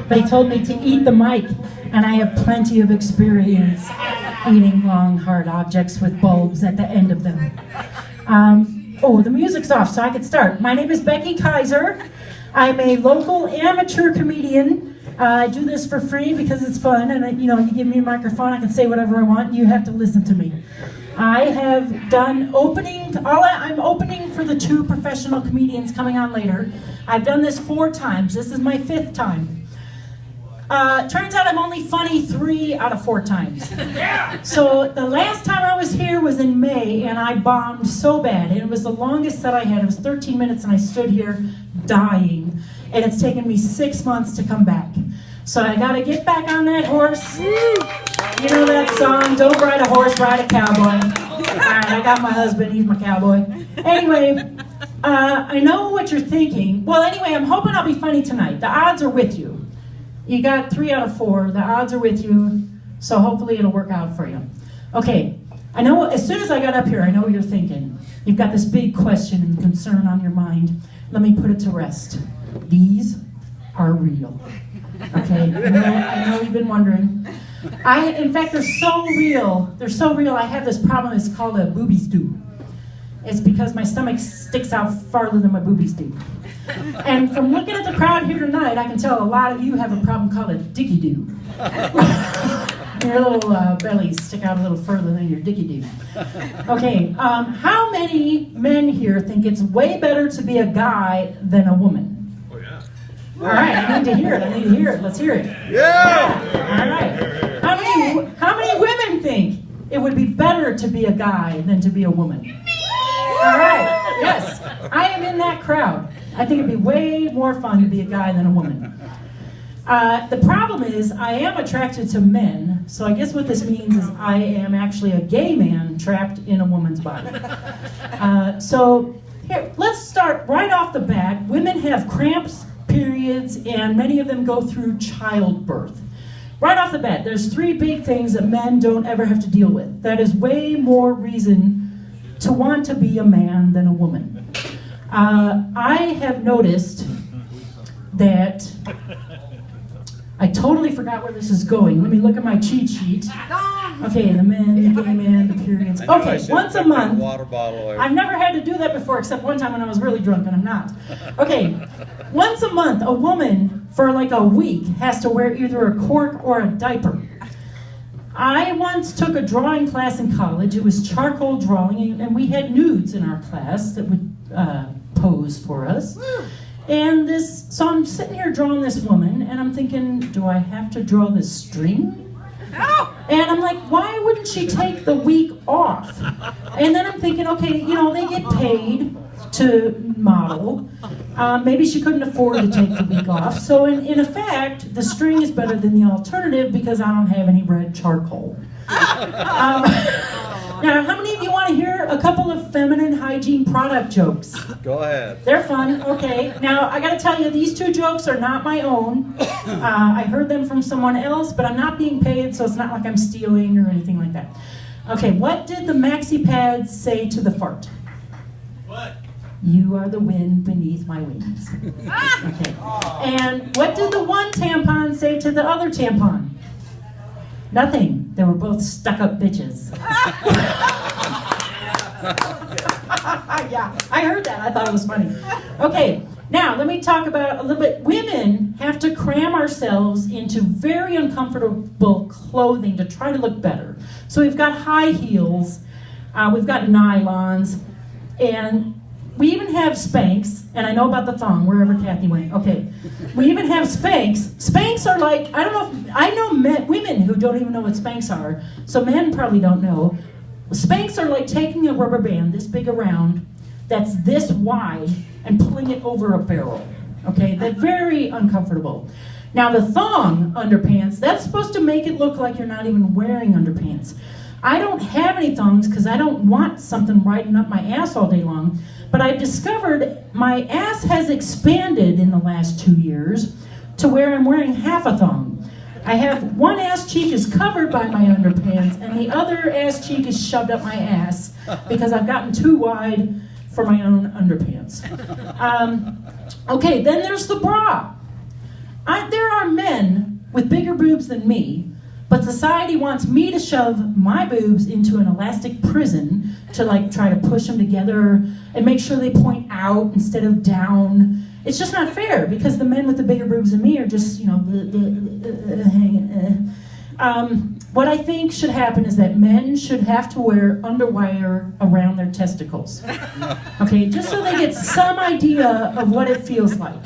They told me to eat the mic, and I have plenty of experience eating long, hard objects with bulbs at the end of them. The music's off, so I could start. My name is Becky Keiser. I'm a local amateur comedian. I do this for free because it's fun, and you give me a microphone, I can say whatever I want, and you have to listen to me. I have done I'm opening for the 2 professional comedians coming on later. I've done this 4 times. This is my 5th time. Turns out I'm only funny 3 out of 4 times. So the last time I was here was in May, and I bombed so bad. And it was the longest set I had. It was 13 minutes, and I stood here dying. And it's taken me 6 months to come back. So I gotta get back on that horse. You know that song, don't ride a horse, ride a cowboy. Alright, I got my husband, he's my cowboy. Anyway, I know what you're thinking. Well, anyway, I'm hoping I'll be funny tonight. The odds are with you. You got 3 out of 4. The odds are with you, so hopefully it'll work out for you. Okay, I know as soon as I got up here, I know what you're thinking. You've got this big question and concern on your mind. Let me put it to rest. These are real. Okay, I know you've been wondering. In fact, they're so real. I have this problem, it's called a boobies do. It's because my stomach sticks out farther than my boobies do. And from looking at the crowd here tonight, I can tell a lot of you have a problem called a dicky-doo. Your little bellies stick out a little further than your dicky-doo. Okay, how many men here think it's way better to be a guy than a woman? Oh, yeah. All right, I need to hear it. Let's hear it. Yeah! All right. How many women think it would be better to be a guy than to be a woman? All right, yes, I am in that crowd. I think it'd be way more fun to be a guy than a woman. The problem is I am attracted to men, so I guess what this means is I am actually a gay man trapped in a woman's body. So here, let's start right off the bat. Women have cramps, periods, and many of them go through childbirth. Right off the bat, there's 3 big things that men don't ever have to deal with. That is way more reason to want to be a man than a woman. I have noticed that I totally forgot where this is going. Let me look at my cheat sheet. Okay, the men, the gay man, the periods. Okay, once a month. I've never had to do that before except one time when I was really drunk, and I'm not. Okay, once a month, a woman for like a week has to wear either a cork or a diaper. I once took a drawing class in college. It was charcoal drawing, and we had nudes in our class that would pose for us. And so I'm sitting here drawing this woman, and I'm thinking, do I have to draw this string? And I'm like, why wouldn't she take the week off? And then I'm thinking, okay, they get paid to model. Maybe she couldn't afford to take the week off. So in effect, the string is better than the alternative because I don't have any red charcoal. Now, how many of you want to hear a couple of feminine hygiene product jokes? Go ahead. They're fun. Okay. Now, I got to tell you, these 2 jokes are not my own. I heard them from someone else, but I'm not being paid, so it's not like I'm stealing or anything like that. Okay, what did the maxi pads say to the fart? What? You are the wind beneath my wings. Okay. And what did the one tampon say to the other tampon? Nothing. They were both stuck-up bitches. Yeah, I heard that. I thought it was funny. Okay, now let me talk about a little bit. Women have to cram ourselves into very uncomfortable clothing to try to look better. So we've got high heels, we've got nylons, and we even have Spanx, and I know about the thong, wherever Kathy went. Okay, we even have Spanx. Spanx are like, I know women who don't even know what Spanx are, so men probably don't know. Spanx are like taking a rubber band this big around, that's this wide, and pulling it over a barrel. Okay, they're very uncomfortable. Now the thong underpants, that's supposed to make it look like you're not even wearing underpants. I don't have any thongs because I don't want something riding up my ass all day long. But I've discovered my ass has expanded in the last 2 years to where I'm wearing half a thong. I have one ass cheek is covered by my underpants and the other ass cheek is shoved up my ass because I've gotten too wide for my own underpants. Okay, then there's the bra. There are men with bigger boobs than me, but society wants me to shove my boobs into an elastic prison to like try to push them together and make sure they point out instead of down. It's just not fair because the men with the bigger boobs than me are just, you know, hanging. What I think should happen is that men should have to wear underwire around their testicles. Okay, just so they get some idea of what it feels like.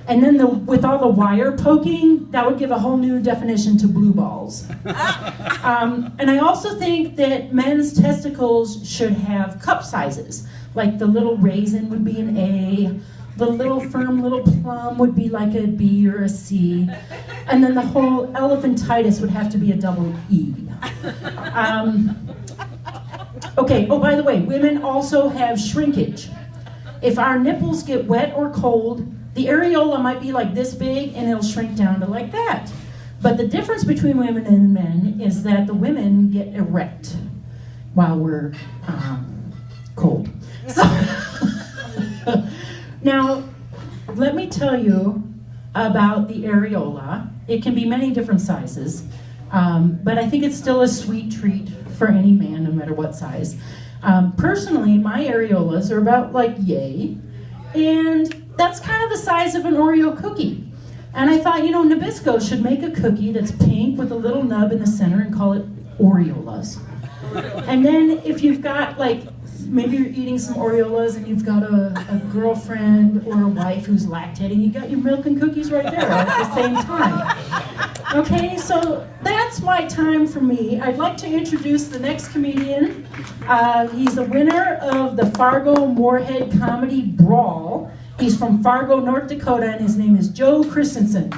And then with all the wire poking, that would give a whole new definition to blue balls. And I also think that men's testicles should have cup sizes. Like the little raisin would be an A, the little firm little plum would be like a B or a C, and then the whole elephantitis would have to be a double E. Okay, oh, by the way, women also have shrinkage. If our nipples get wet or cold, the areola might be like this big and it'll shrink down to like that. But the difference between women and men is that the women get erect while we're cold. So, now, let me tell you about the areola. It can be many different sizes, but I think it's still a sweet treat for any man, no matter what size. Personally, my areolas are about like yay, and that's kind of the size of an Oreo cookie. And I thought, you know, Nabisco should make a cookie that's pink with a little nub in the center and call it Oreolas. And then if you've got like, maybe you're eating some Oreolas and you've got a girlfriend or a wife who's lactating, you got your milk and cookies right there at the same time. Okay, so that's my time for me. I'd like to introduce the next comedian. He's the winner of the Fargo Moorhead Comedy Brawl. He's from Fargo, North Dakota, and his name is Joe Christensen.